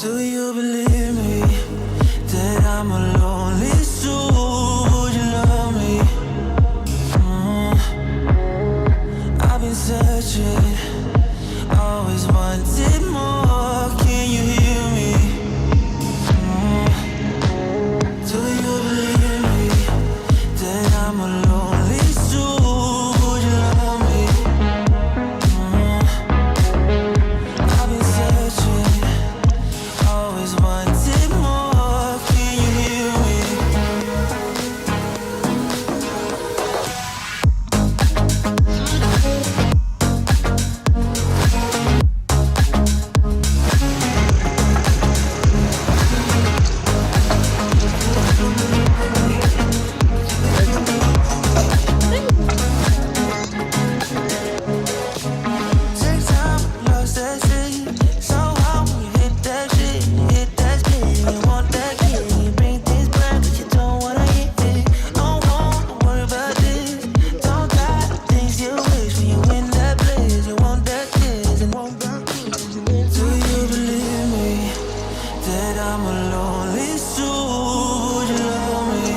Do you believe me that I'm a lonely soul? Would you love me? I've been searching, always wanted more. Can you hear me? Do you believe me that I'm a lonely soul? Would you love me? I've been searching, always wanted more. Can you hear me? Take time, lost that shit. So how when you hit that shit, hit that spin, you want that kid. You bring things back, but you don't wanna hit it. Don't wanna worry about this. Don't got things you wish when you in that place. You want that kiss and want that kiss. Do you believe me that I'm a lonely soul? Would you love me?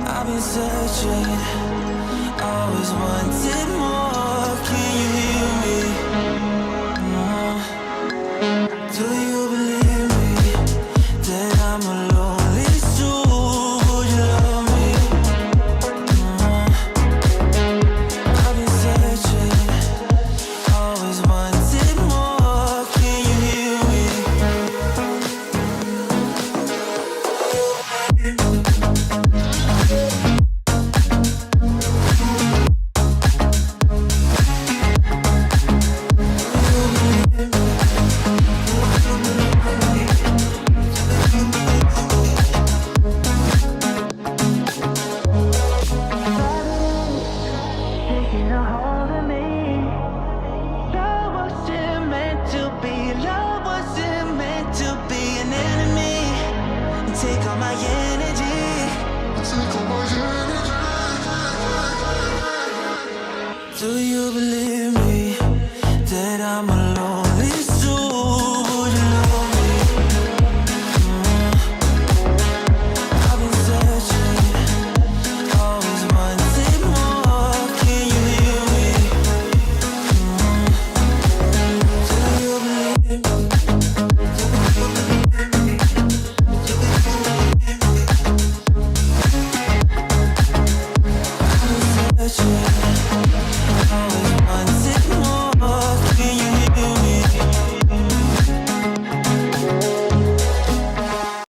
I've been searching, always wanted more.